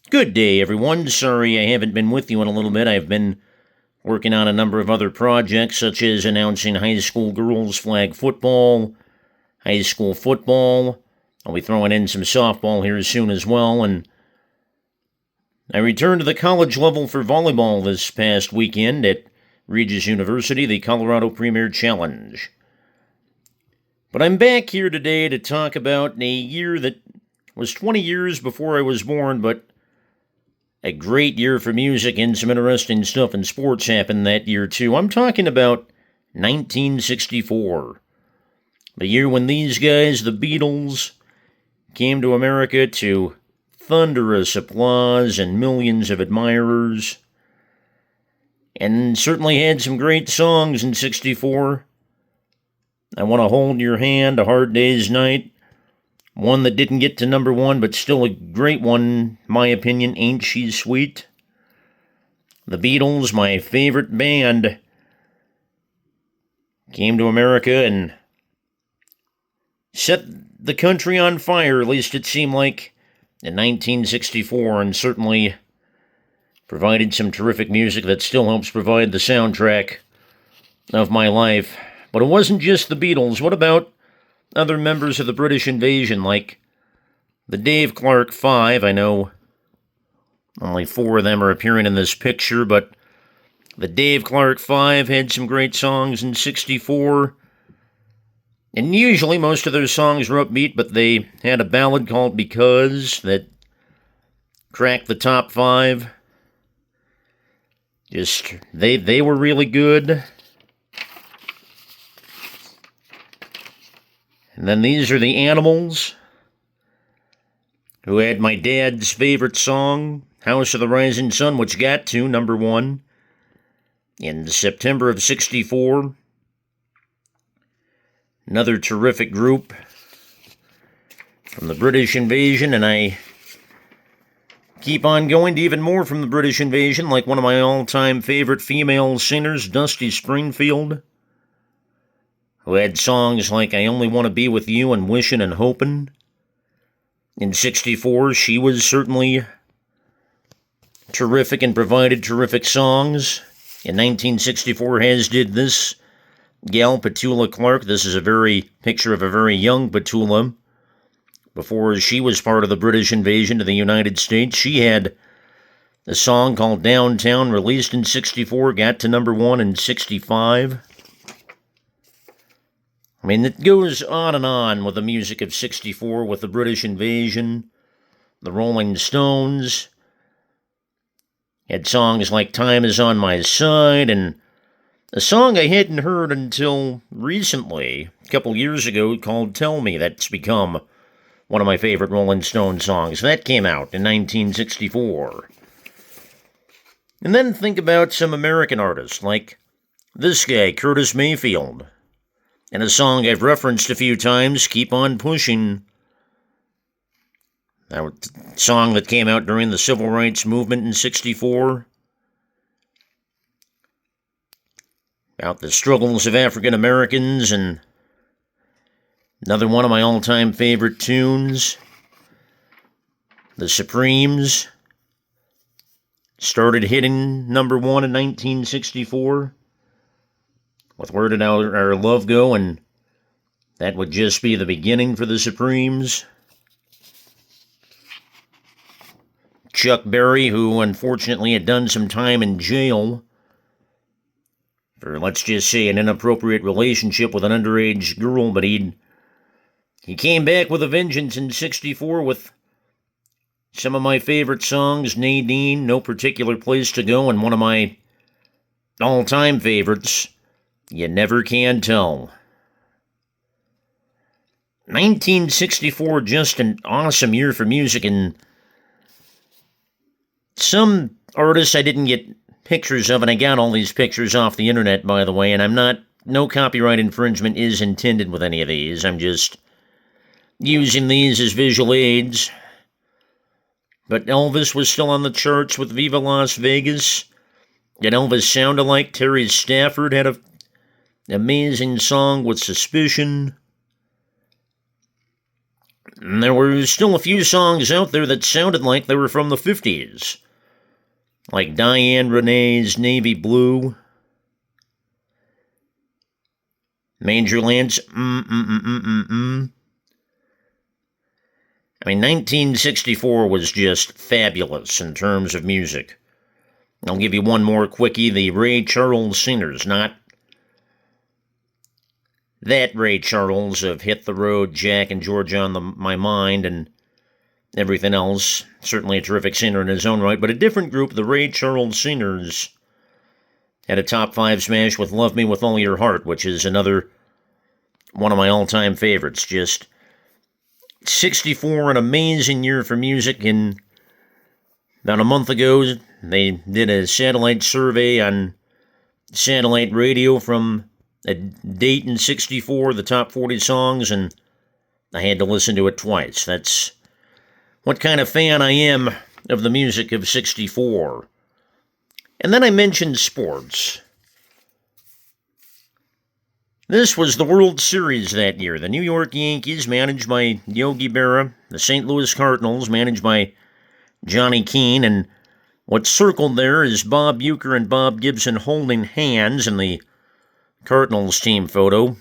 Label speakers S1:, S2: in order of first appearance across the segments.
S1: Good day, everyone. Sorry I haven't been with you in a little bit. I've been working on a number of other projects, such as announcing high school girls flag football, high school football. I'll be throwing in some softball here soon as well, and I returned to the college level for volleyball this past weekend at Regis University, the Colorado Premier Challenge. But I'm back here today to talk about a year that was 20 years before I was born, but a great year for music, and some interesting stuff in sports happened that year, too. I'm talking about 1964. The year when these guys, the Beatles, came to America to thunderous applause and millions of admirers. And certainly had some great songs in 64. I Want to Hold Your Hand, A Hard Day's Night. One that didn't get to number one, but still a great one, my opinion, Ain't She Sweet? The Beatles, my favorite band, came to America and set the country on fire, at least it seemed like, in 1964, and certainly provided some terrific music that still helps provide the soundtrack of my life. But it wasn't just the Beatles. What about other members of the British invasion, like the Dave Clark Five? I know only 4 of them are appearing in this picture, but the Dave Clark Five had some great songs in 64. And usually most of their songs were upbeat, but they had a ballad called Because that cracked the top 5. They were really good. And then these are the Animals, who had my dad's favorite song, House of the Rising Sun, which got to number 1 in September of 64. Another terrific group from the British invasion, and I keep on going to even more from the British invasion, like one of my all-time favorite female singers, Dusty Springfield, who had songs like I Only Want to Be With You and Wishin' and Hopin'. In 64, she was certainly terrific and provided terrific songs. In 1964, as did this gal, Petula Clark. This is a picture of a very young Petula. Before she was part of the British invasion to the United States, she had a song called Downtown, released in 64, got to number 1 in 65. I mean, it goes on and on with the music of 64, with the British invasion, the Rolling Stones. Had songs like Time Is on My Side, and a song I hadn't heard until recently, a couple years ago, called Tell Me. That's become one of my favorite Rolling Stones songs. That came out in 1964. And then think about some American artists, like this guy, Curtis Mayfield. And a song I've referenced a few times, Keep On Pushing. That was a song that came out during the Civil Rights Movement in 64. About the struggles of African Americans, and another one of my all-time favorite tunes, The Supremes, started hitting number 1 in 1964. With Where Did Our Love Go? And that would just be the beginning for the Supremes. Chuck Berry, who unfortunately had done some time in jail for, let's just say, an inappropriate relationship with an underage girl, but he came back with a vengeance in 64 with some of my favorite songs, Nadine, No Particular Place to Go, and one of my all-time favorites, You Never Can Tell. 1964, just an awesome year for music, and some artists I didn't get pictures of, and I got all these pictures off the internet, by the way, and no copyright infringement is intended with any of these. I'm just using these as visual aids. But Elvis was still on the charts with Viva Las Vegas. And Elvis sound-alike Terry Stafford had an amazing song with Suspicion. And there were still a few songs out there that sounded like they were from the 50s. Like Diane Renee's Navy Blue. Mangerland's I mean, 1964 was just fabulous in terms of music. I'll give you one more quickie. The Ray Charles Singers, not that Ray Charles of Hit the Road, Jack and George on My Mind, and everything else. Certainly a terrific singer in his own right, but a different group, the Ray Charles Singers, had a top 5 smash with Love Me With All Your Heart, which is another one of my all-time favorites. Just 64, an amazing year for music, and about a month ago, they did a satellite survey on satellite radio from a date in 64, the top 40 songs, and I had to listen to it twice. That's what kind of fan I am of the music of 64. And then I mentioned sports. This was the World Series that year. The New York Yankees, managed by Yogi Berra, the St. Louis Cardinals, managed by Johnny Keane, and what's circled there is Bob Uecker and Bob Gibson holding hands in the Cardinals team photo.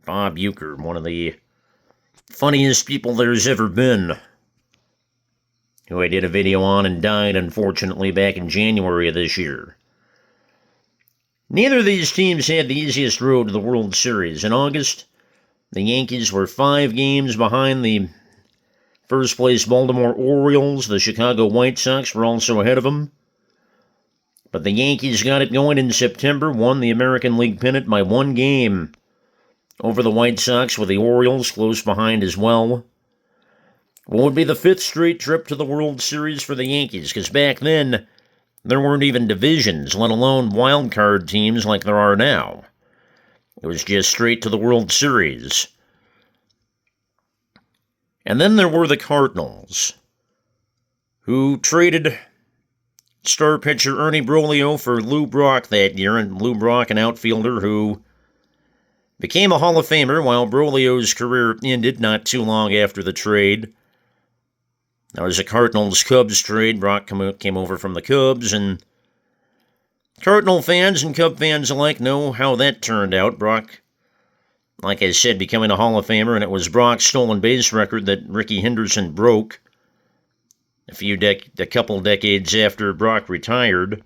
S1: Bob Uecker, one of the funniest people there's ever been, who I did a video on and died, unfortunately, back in January of this year. Neither of these teams had the easiest road to the World Series. In August, the Yankees were 5 games behind the first-place Baltimore Orioles. The Chicago White Sox were also ahead of them. But the Yankees got it going in September, won the American League pennant by 1 game over the White Sox, with the Orioles close behind as well. What would be the 5th straight trip to the World Series for the Yankees? Because back then, there weren't even divisions, let alone wild card teams like there are now. It was just straight to the World Series. And then there were the Cardinals, who traded star pitcher Ernie Broglio for Lou Brock that year, and Lou Brock, an outfielder who became a Hall of Famer while Broglio's career ended not too long after the trade. That was a Cardinals-Cubs trade. Brock came over from the Cubs, and Cardinal fans and Cub fans alike know how that turned out. Brock, like I said, becoming a Hall of Famer, and it was Brock's stolen base record that Rickey Henderson broke a couple decades after Brock retired.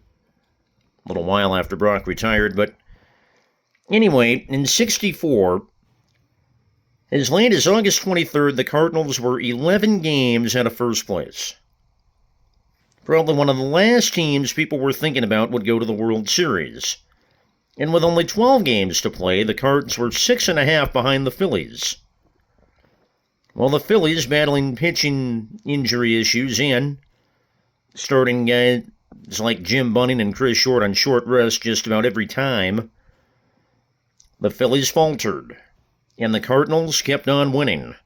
S1: A little while after Brock retired, but anyway, in 64, as late as August 23rd, the Cardinals were 11 games out of first place. Probably one of the last teams people were thinking about would go to the World Series. And with only 12 games to play, the Cards were 6.5 behind the Phillies. While the Phillies, battling pitching injury issues and starting guys like Jim Bunning and Chris Short on short rest just about every time, the Phillies faltered, and the Cardinals kept on winning.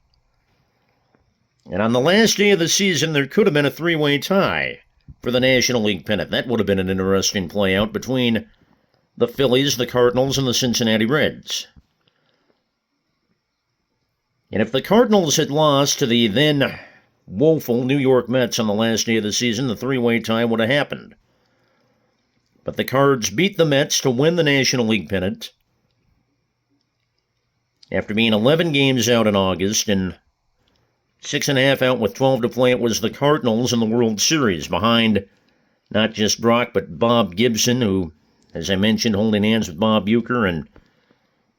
S1: And on the last day of the season, there could have been a 3-way tie for the National League pennant. That would have been an interesting play-out between the Phillies, the Cardinals, and the Cincinnati Reds. And if the Cardinals had lost to the then woeful New York Mets on the last day of the season, the 3-way tie would have happened. But the Cards beat the Mets to win the National League pennant. After being 11 games out in August and 6.5 out with 12 to play, it was the Cardinals in the World Series, behind not just Brock, but Bob Gibson, who, as I mentioned, holding hands with Bob Uecker, and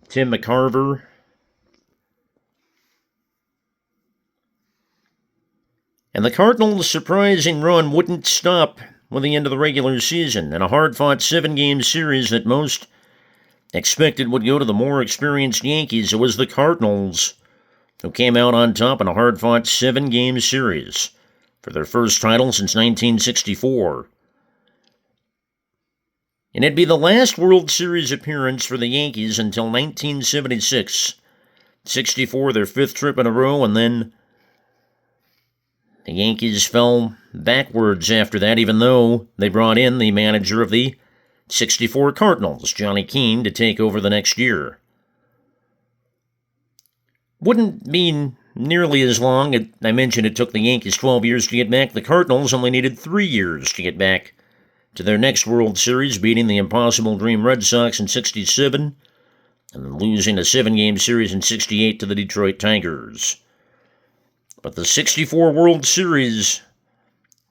S1: Tim McCarver. And the Cardinals' surprising run wouldn't stop with the end of the regular season. In a hard-fought 7-game series that most expected would go to the more experienced Yankees, it was the Cardinals who came out on top in a hard-fought 7-game series for their first title since 1964. And it'd be the last World Series appearance for the Yankees until 1976. 64, their 5th trip in a row, and then the Yankees fell backwards after that, even though they brought in the manager of the 64 Cardinals, Johnny Keane, to take over the next year. Wouldn't mean nearly as long. I mentioned it took the Yankees 12 years to get back. The Cardinals only needed 3 years to get back to their next World Series, beating the impossible dream Red Sox in '67, and then losing a 7-game series in '68 to the Detroit Tigers. But the '64 World Series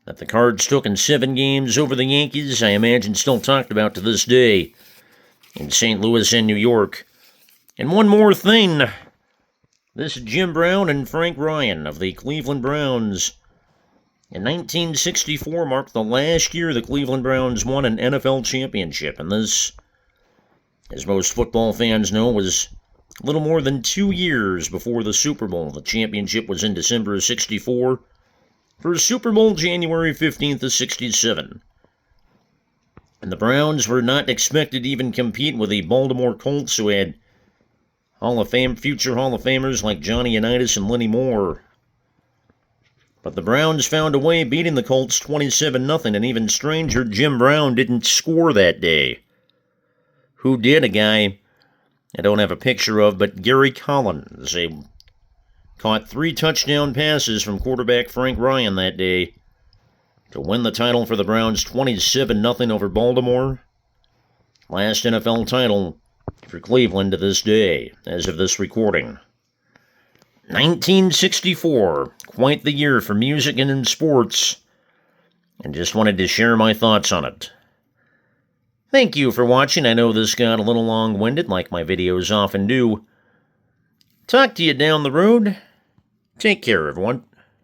S1: that the Cards took in 7 games over the Yankees, I imagine still talked about to this day in St. Louis and New York. And one more thing. This Jim Brown and Frank Ryan of the Cleveland Browns in 1964 marked the last year the Cleveland Browns won an NFL championship. And this, as most football fans know, was a little more than 2 years before the Super Bowl. The championship was in December of '64. For Super Bowl January 15th of '67. And the Browns were not expected to even compete with the Baltimore Colts, who had future Hall of Famers like Johnny Unitas and Lenny Moore. But the Browns found a way, beating the Colts 27-0, and even stranger, Jim Brown didn't score that day. Who did? A guy I don't have a picture of, but Gary Collins, caught 3 touchdown passes from quarterback Frank Ryan that day to win the title for the Browns 27-0 over Baltimore. Last NFL title for Cleveland to this day, as of this recording. 1964, quite the year for music and in sports, and just wanted to share my thoughts on it. Thank you for watching. I know this got a little long-winded, like my videos often do. Talk to you down the road. Take care, everyone.